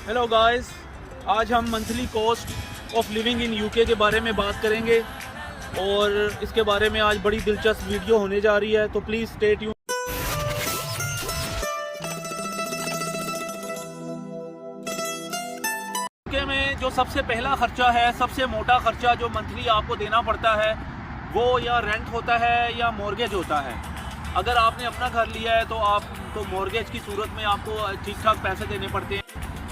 Hello guys, आज हम monthly cost of living in UK के बारे में बात करेंगे और इसके बारे में आज बड़ी दिलचस्प वीडियो होने जा रही है, तो प्लीज़ स्टे ट्यून। यूके में जो सबसे पहला खर्चा है, सबसे मोटा खर्चा जो मंथली आपको देना पड़ता है, वो या रेंट होता है या मॉर्गेज होता है। अगर आपने अपना घर लिया है तो मॉर्गेज की सूरत में आपको ठीक ठाक पैसे देने पड़ते हैं।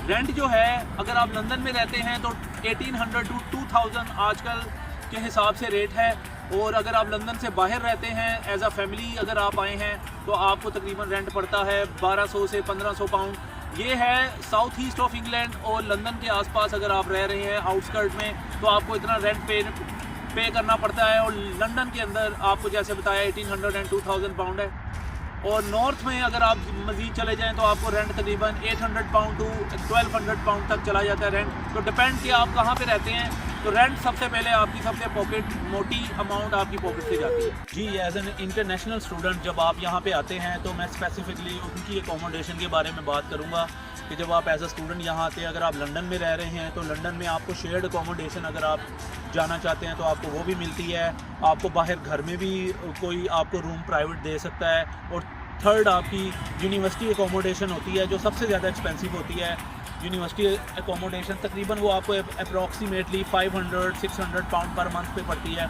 रेंट जो है, अगर आप लंदन में रहते हैं तो 1800 टू 2000 आजकल के हिसाब से रेट है। और अगर आप लंदन से बाहर रहते हैं एज अ फैमिली अगर आप आए हैं तो आपको तकरीबन रेंट पड़ता है 1200 से 1500 पाउंड। ये है साउथ ईस्ट ऑफ इंग्लैंड और लंदन के आसपास अगर आप रह रहे हैं आउटस्कर्ट में तो आपको इतना रेंट पे करना पड़ता है। और लंदन के अंदर आपको जैसे बताया 1800 एंड 2000 पाउंड है। और नॉर्थ में अगर आप मज़ीद चले जाएं तो आपको रेंट तकरीबन 800 पाउंड टू 1200 पाउंड तक चला जाता है रेंट। तो डिपेंड कि आप कहाँ पे रहते हैं। तो रेंट सबसे पहले आपकी सबसे मोटी अमाउंट आपकी पॉकेट से जाती है। जी, एज एन इंटरनेशनल स्टूडेंट जब आप यहाँ पे आते हैं तो मैं स्पेसिफिकली उनकी एकोमोडेशन के बारे में बात करूँगा कि जब आप एज अ स्टूडेंट यहाँ आते हैं, अगर आप लंदन में रह रहे हैं तो लंदन में आपको शेयर्ड एकोमोडेशन अगर आप जाना चाहते हैं तो आपको वो भी मिलती है। आपको बाहर घर में भी कोई आपको रूम प्राइवेट दे सकता है। और थर्ड आपकी यूनिवर्सिटी एकोमोडेशन होती है जो सबसे ज़्यादा एक्सपेंसिव होती है। यूनिवर्सिटी एकोमोडेशन तकरीबन वो आपको अप्रॉक्सीमेटली 500-600 पाउंड पर मंथ पे पड़ती है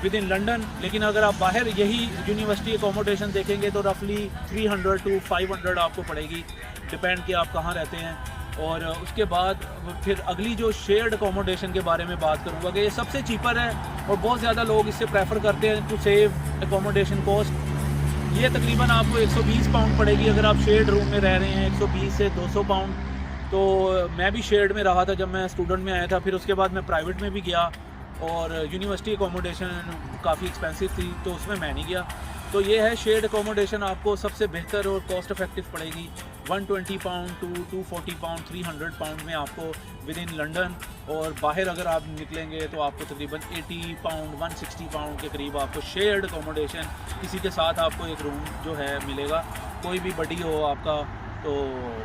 विद इन लंदन। लेकिन अगर आप बाहर यही यूनिवर्सिटी एकोमोडेशन देखेंगे तो रफली 300 टू 500 आपको पड़ेगी, डिपेंड कि आप कहाँ रहते हैं। और उसके बाद फिर अगली जो शेयर्ड एकोमोडेशन के बारे में बात करूँगा कि ये सबसे चीपर है और बहुत ज़्यादा लोग इससे प्रेफर करते हैं टू सेव एकोमोडेशन कॉस्ट। ये तकरीबन आपको 120 पाउंड पड़ेगी अगर आप शेयर्ड रूम में रह रहे हैं, 120 से 200 पाउंड। तो मैं भी शेयर्ड में रहा था जब मैं स्टूडेंट में आया था। फिर उसके बाद मैं प्राइवेट में भी गया और यूनिवर्सिटी एकोमोडेशन काफ़ी एक्सपेंसिव थी तो उसमें मैं नहीं गया। तो ये है शेयर्ड एकोमोडेशन आपको सबसे बेहतर और कॉस्ट इफेक्टिव पड़ेगी 120 पाउंड टू 240 पाउंड 300 पाउंड में आपको विद इन लंदन। और बाहर अगर आप निकलेंगे तो आपको तकरीबन 80 पाउंड 160 पाउंड के करीब आपको शेयर्ड एकोमोडेशन किसी के साथ आपको एक रूम जो है मिलेगा, कोई भी बड़ी हो आपका। तो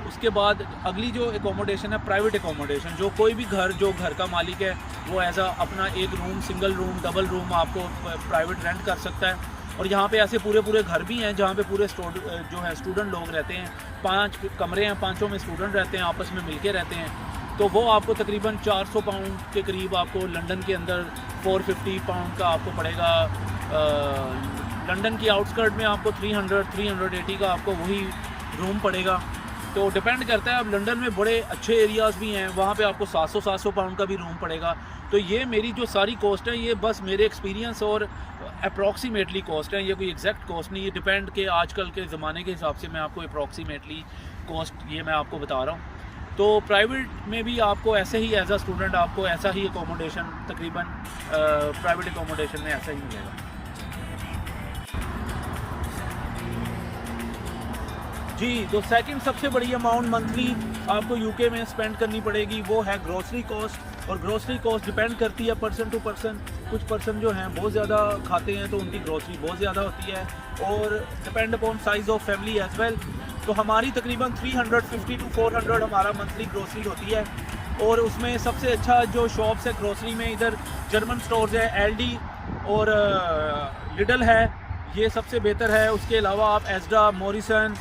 उसके बाद अगली जो एकोमोडेशन है प्राइवेट एकोमोडेशन, जो कोई भी जो घर का मालिक है वो एज अ अपना एक room, single room, double room आपको प्राइवेट रेंट कर सकता है। और यहाँ पे ऐसे पूरे घर भी हैं जहाँ पे पूरे जो है स्टूडेंट लोग रहते हैं। 5 कमरे हैं, 5 में स्टूडेंट रहते हैं, आपस में मिलके रहते हैं। तो वो आपको तकरीबन 400 पाउंड के करीब आपको लंदन के अंदर 450 पाउंड का आपको पड़ेगा। लंदन की आउटस्कर्ट में आपको 380 का आपको वही रूम पड़ेगा। तो डिपेंड करता है। अब लंदन में बड़े अच्छे एरियाज़ भी हैं, वहाँ पे आपको 700 पाउंड का भी रूम पड़ेगा। तो ये मेरी जो सारी कॉस्ट है ये बस मेरे एक्सपीरियंस और अप्रॉक्सीमेटली कॉस्ट है, ये कोई एग्जैक्ट कॉस्ट नहीं। ये डिपेंड के आजकल के ज़माने के हिसाब से मैं आपको अप्रॉक्सीमेटली कॉस्ट ये मैं आपको बता रहा हूँ। तो प्राइवेट में भी आपको ऐसे ही एज अ स्टूडेंट आपको ऐसा ही एकोमोडेशन तकरीबन प्राइवेट एकोमोडेशन में ऐसा ही मिलेगा। जी, तो सेकंड सबसे बड़ी अमाउंट मंथली आपको यूके में स्पेंड करनी पड़ेगी वो है ग्रोसरी कॉस्ट। और ग्रोसरी कॉस्ट डिपेंड करती है पर्सन टू पर्सन। कुछ पर्सन जो हैं बहुत ज़्यादा खाते हैं तो उनकी ग्रोसरी बहुत ज़्यादा होती है और depend upon size of family as well. तो हमारी तकरीबन 350 टू 400 हमारा मंथली ग्रोसरी होती है। और उसमें सबसे अच्छा जो शॉप्स है ग्रोसरी में, इधर जर्मन स्टोर्स है, एल्डी और लिडल है, ये सबसे बेहतर है। उसके अलावा आप एस्डा, मॉरिसन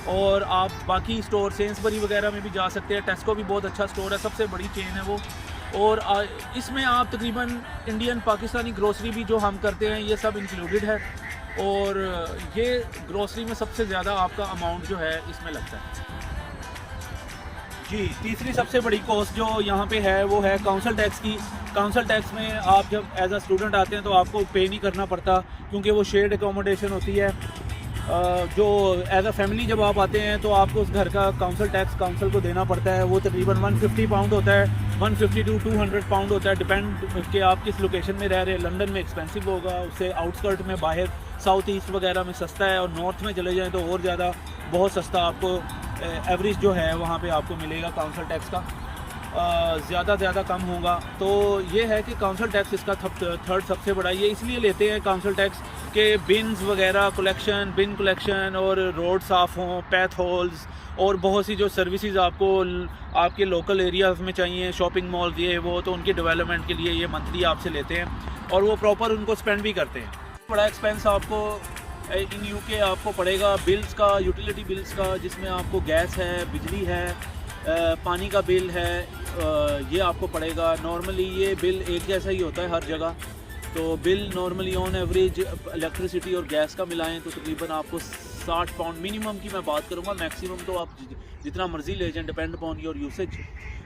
और आप बाकी स्टोर सेंसबरी वगैरह में भी जा सकते हैं। टेस्को भी बहुत अच्छा स्टोर है, सबसे बड़ी चेन है वो। और इसमें आप तकरीबन इंडियन पाकिस्तानी ग्रोसरी भी जो हम करते हैं ये सब इंक्लूडेड है। और ये ग्रोसरी में सबसे ज़्यादा आपका अमाउंट जो है इसमें लगता है। जी, तीसरी सबसे बड़ी कॉस्ट जो यहाँ पे है वो है काउंसिल टैक्स की। काउंसिल टैक्स में आप जब एज अ स्टूडेंट आते हैं तो आपको पे नहीं करना पड़ता क्योंकि वो शेयर्ड एकोमोडेशन होती है। जो एज अ फैमिली जब आप आते हैं तो आपको उस घर का काउंसिल टैक्स काउंसिल को देना पड़ता है। वो तकरीबन 150 पाउंड होता है, 150 टू 200 पाउंड होता है, डिपेंड कि आप किस लोकेशन में रह रहे हैं। लंदन में एक्सपेंसिव होगा, उससे आउटस्कर्ट में बाहर साउथ ईस्ट वगैरह में सस्ता है। और नॉर्थ में चले जाएँ तो और ज़्यादा बहुत सस्ता आपको एवरेज जो है वहाँ पे आपको मिलेगा काउंसिल टैक्स का। ज़्यादा कम होगा। तो ये है कि काउंसिल टैक्स इसका थर्ड सबसे बड़ा। ये इसलिए लेते हैं काउंसिल टैक्स कि बिन्स वगैरह कलेक्शन, बिन कलेक्शन और रोड साफ़ हों, पैथ होल्स और बहुत सी जो सर्विसेज आपको आपके लोकल एरियाज़ में चाहिए, शॉपिंग मॉल ये वो, तो उनकी डेवलपमेंट के लिए ये मंथली आपसे लेते हैं और वो प्रॉपर उनको स्पेंड भी करते हैं। बड़ा एक्सपेंस आपको इन यूके आपको पड़ेगा बिल्स का, यूटिलिटी बिल्स का, जिसमें आपको गैस है, बिजली है, पानी का बिल है, ये आपको पड़ेगा। नॉर्मली ये बिल एक जैसा ही होता है हर जगह, तो bill normally on average electricity और गैस का मिलाएं तो तकरीबन आपको 60 पाउंड मिनिमम की मैं बात करूँगा, मैक्सिमम तो आप जितना मर्ज़ी ले जाएँ, डिपेंड अपॉन योर यूसेज,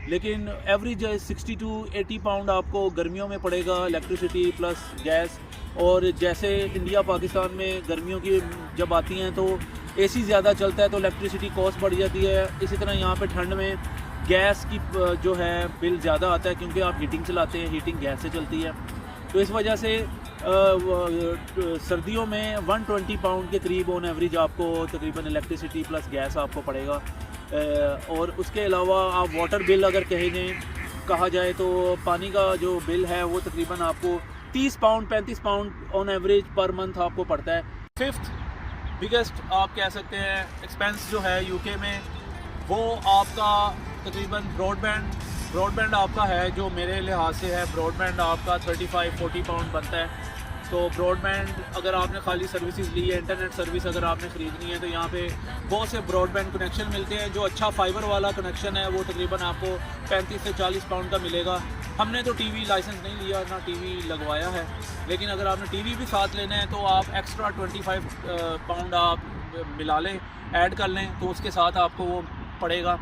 लेकिन एवरेज 60 to 80 पाउंड आपको गर्मियों में पड़ेगा इलेक्ट्रिसिटी प्लस गैस। और जैसे इंडिया पाकिस्तान में गर्मियों की जब आती हैं तो एसी ज़्यादा चलता है तो इलेक्ट्रिसिटी कॉस्ट बढ़ जाती है, इसी तरह यहाँ पे ठंड में गैस की जो है बिल ज़्यादा आता है क्योंकि आप हीटिंग चलाते हैं, हीटिंग गैस से चलती है, तो इस वजह से सर्दियों में 120 पाउंड के करीब ऑन एवरेज आपको तकरीबन इलेक्ट्रिसिटी प्लस गैस आपको पड़ेगा। और उसके अलावा आप वाटर बिल अगर कहा जाए तो पानी का जो बिल है वो तकरीबन आपको 30 pound 35 pound on average per month आपको पड़ता है। फिफ्थ बिगेस्ट आप कह सकते हैं एक्सपेंस जो है यूके में वो आपका तकरीबन ब्रॉडबैंड आपका है, जो मेरे लिहाज से है ब्रॉडबैंड आपका 35-40 पाउंड बनता है। तो ब्रॉडबैंड अगर आपने खाली सर्विसेज ली है, इंटरनेट सर्विस अगर आपने ख़रीदनी है तो यहाँ पे बहुत से ब्रॉडबैंड कनेक्शन मिलते हैं। जो अच्छा फाइबर वाला कनेक्शन है वो तकरीबन आपको 35 से 40 पाउंड का मिलेगा। हमने तो टीवी लाइसेंस नहीं लिया, ना टीवी लगवाया है, लेकिन अगर आपने टीवी भी साथ लेना है तो आप एक्स्ट्रा 25 पाउंड आप मिला लें, ऐड कर लें, तो उसके साथ आपको वो पड़ेगा।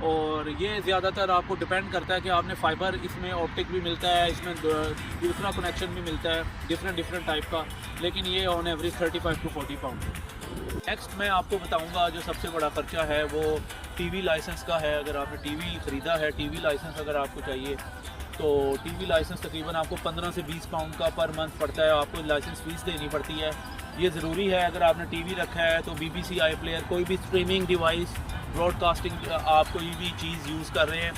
और ये ज़्यादातर आपको डिपेंड करता है कि आपने फ़ाइबर, इसमें ऑप्टिक भी मिलता है, इसमें दूसरा कनेक्शन भी मिलता है डिफरेंट टाइप का, लेकिन ये on average 35 to 40 pound. Next मैं आपको बताऊंगा जो सबसे बड़ा ख़र्चा है वो टीवी लाइसेंस का है। अगर आपने टीवी ख़रीदा है, टीवी लाइसेंस अगर आपको चाहिए तो टीवी लाइसेंस तकरीबन आपको 15 से 20 पाउंड का पर मंथ पड़ता है, आपको लाइसेंस फ़ीस देनी पड़ती है। ये ज़रूरी है अगर आपने टीवी रखा है तो BBC iPlayer, कोई भी स्ट्रीमिंग डिवाइस, ब्रॉडकास्टिंग आप कोई भी चीज़ यूज़ कर रहे हैं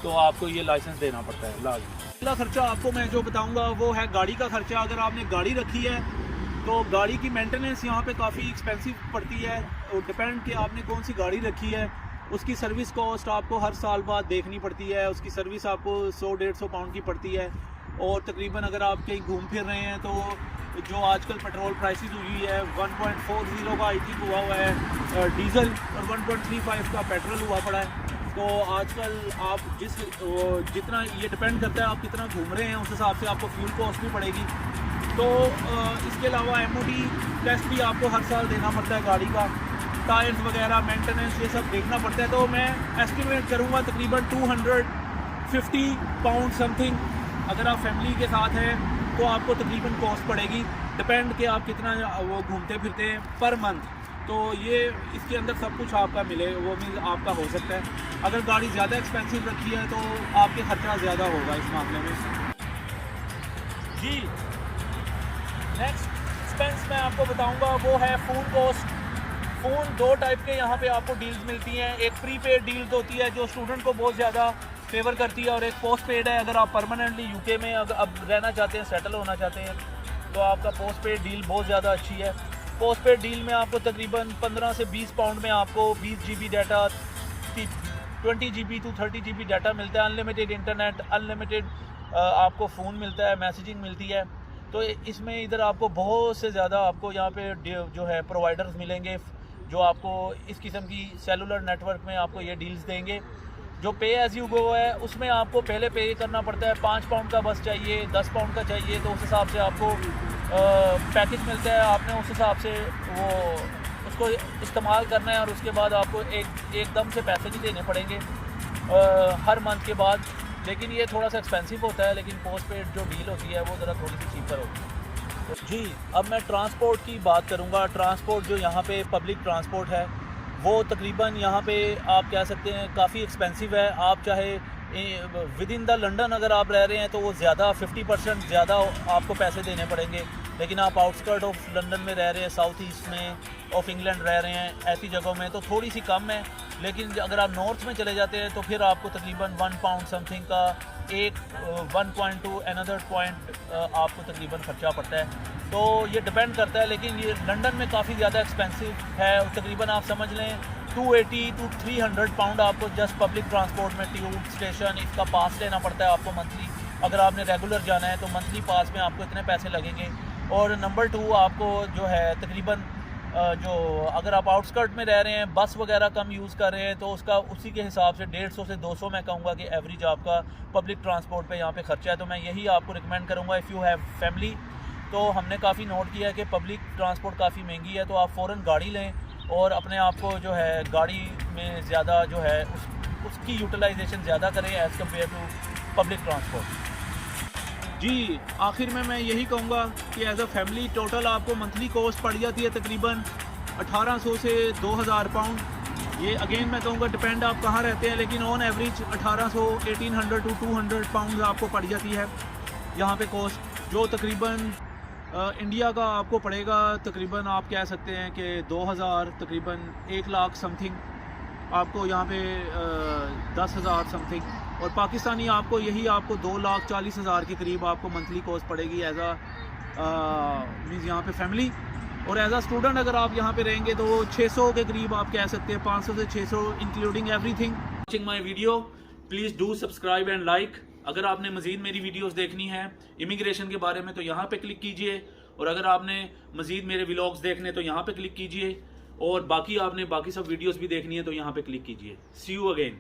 तो आपको ये लाइसेंस देना पड़ता है लाजमी। अगला खर्चा आपको मैं जो बताऊंगा वो है गाड़ी का खर्चा। अगर आपने गाड़ी रखी है तो गाड़ी की मेंटेनेंस यहाँ पे काफ़ी एक्सपेंसिव पड़ती है, और डिपेंड कि आपने कौन सी गाड़ी रखी है, उसकी सर्विस कॉस्ट आपको हर साल बाद देखनी पड़ती है। उसकी सर्विस आपको 100-150 पाउंड की पड़ती है। और तकरीबन अगर आप कहीं घूम फिर रहे हैं तो जो आजकल पेट्रोल प्राइसेस हुई है 1.40 का आई थिंक हुआ है डीज़ल, और 1.35 का पेट्रोल हुआ पड़ा है। तो आजकल आप जितना ये डिपेंड करता है आप कितना घूम रहे हैं, उस हिसाब से आपको फ्यूल कॉस्ट भी पड़ेगी। तो इसके अलावा MOT टेस्ट भी आपको हर साल देना पड़ता है गाड़ी का, टायर्स वगैरह मेंटेनेंस ये सब देखना पड़ता है। तो मैं एस्टिमेट करूँगा तकरीबन 250 पाउंड समथिंग अगर आप फैमिली के साथ हैं तो आपको तकरीबन कॉस्ट पड़ेगी, डिपेंड कि आप कितना वो घूमते फिरते हैं पर मंथ। तो ये इसके अंदर सब कुछ आपका मिले वो भी आपका हो सकता है। अगर गाड़ी ज़्यादा एक्सपेंसिव रखी है तो आपके खर्चा ज़्यादा होगा इस मामले में जी। नेक्स्ट एक्सपेंस मैं आपको बताऊंगा वो है फ़ोन कॉस्ट। फ़ोन दो टाइप के यहाँ पे आपको डील्स मिलती हैं। एक प्री पेड डील्स होती है जो स्टूडेंट को बहुत ज़्यादा फेवर करती है, और एक पोस्ट पेड है। अगर आप परमानेंटली यूके में अब रहना चाहते हैं, सेटल होना चाहते हैं, तो आपका पोस्ट पेड डील बहुत ज़्यादा अच्छी है। पोस्ट पेड डील में आपको तकरीबन 15 से 20 पाउंड में आपको 20 GB data, 20 GB to 30 GB data मिलता है, अनलिमिटेड इंटरनेट, अनलिमिटेड आपको फ़ोन मिलता है, मैसेजिंग मिलती है। तो इसमें इधर आपको बहुत से ज़्यादा आपको यहाँ पे जो है प्रोवाइडर्स मिलेंगे जो आपको इस किस्म की सेलुलर नेटवर्क में आपको ये डील्स देंगे। जो पे एज़ यू गो है उसमें आपको पहले पे करना पड़ता है। 5 पाउंड का बस चाहिए, 10 पाउंड का चाहिए, तो उस हिसाब से आपको पैकेज मिलता है। आपने उस हिसाब से वो उसको इस्तेमाल करना है, और उसके बाद आपको एकदम से पैसे नहीं देने पड़ेंगे हर मंथ के बाद। लेकिन ये थोड़ा सा एक्सपेंसिव होता है, लेकिन पोस्ट पेड जो डील होती है वो ज़रा थोड़ी सी चीपर होती है जी। अब मैं ट्रांसपोर्ट की बात करूँगा। ट्रांसपोर्ट जो यहाँ पे पब्लिक ट्रांसपोर्ट है वो तकरीबन यहाँ पे आप कह सकते हैं काफ़ी एक्सपेंसिव है। आप चाहे विद इन द लंदन अगर आप रह रहे हैं तो वो ज़्यादा 50% ज़्यादा आपको पैसे देने पड़ेंगे, लेकिन आप आउटस्कर्ट ऑफ लंदन में रह रहे हैं, साउथ ईस्ट में ऑफ इंग्लैंड रह रहे हैं, ऐसी जगहों में तो थोड़ी सी कम है। लेकिन अगर आप नॉर्थ में चले जाते हैं तो फिर आपको तकरीबन 1 पाउंड समथिंग का 1.2 अनदर पॉइंट आपको तकरीबन खर्चा पड़ता है। तो ये डिपेंड करता है, लेकिन ये लंदन में काफ़ी ज़्यादा एक्सपेंसिव है। तकरीबन आप समझ लें 280 to 300 पाउंड आपको जस्ट पब्लिक ट्रांसपोर्ट में ट्यूब स्टेशन इसका पास लेना पड़ता है आपको मंथली। अगर आपने रेगुलर जाना है तो मंथली पास में आपको इतने पैसे लगेंगे। और नंबर 2 आपको जो है तकरीबन जो अगर आप आउटस्कर्ट में रह रहे हैं, बस वगैरह कम यूज़ कर रहे हैं, तो उसका उसी के हिसाब से 150 से 200 मैं कहूँगा कि एवरेज आपका पब्लिक ट्रांसपोर्ट पे यहाँ पे खर्चा है। तो मैं यही आपको रिकमेंड करूँगा, इफ़ यू हैव फैमिली, तो हमने काफ़ी नोट किया है कि पब्लिक ट्रांसपोर्ट काफ़ी महंगी है, तो आप फ़ौरन गाड़ी लें और अपने आप को जो है गाड़ी में ज़्यादा जो है उसकी यूटिलाइजेशन ज़्यादा करें as compare to public transport. जी, आखिर में मैं यही कहूँगा कि एज अ फैमिली टोटल आपको मंथली कॉस्ट पड़ जाती है तकरीबन 1800 से 2000 पाउंड। ये अगेन मैं कहूँगा डिपेंड आप कहाँ रहते हैं, लेकिन ऑन एवरेज 1800 1800 टू 200 पाउंड आपको पड़ जाती है यहाँ पे कॉस्ट, जो तकरीबन इंडिया का आपको पड़ेगा तकरीबन आप कह सकते हैं कि 2000 तकरीबन 1 लाख समथिंग आपको यहाँ पे 10,000 समथिंग, और पाकिस्तानी आपको यही आपको 2,40,000 के करीब आपको मंथली कॉस्ट पड़ेगी एज अ मीन्स यहाँ पे फैमिली। और एज अ स्टूडेंट अगर आप यहाँ पे रहेंगे तो 600 के करीब आप कह सकते हैं, 500 से 600 including everything. Watching my video, please do subscribe and like. अगर आपने मज़ीद मेरी वीडियोस देखनी है इमिग्रेशन के बारे में तो यहाँ पे क्लिक कीजिए, और अगर आपने मज़ीद मेरे व्लॉग्स देखने तो यहाँ पे क्लिक कीजिए, और बाकी आपने बाकी सब वीडियोस भी देखनी है तो यहाँ पे क्लिक कीजिए। सी यू अगेन।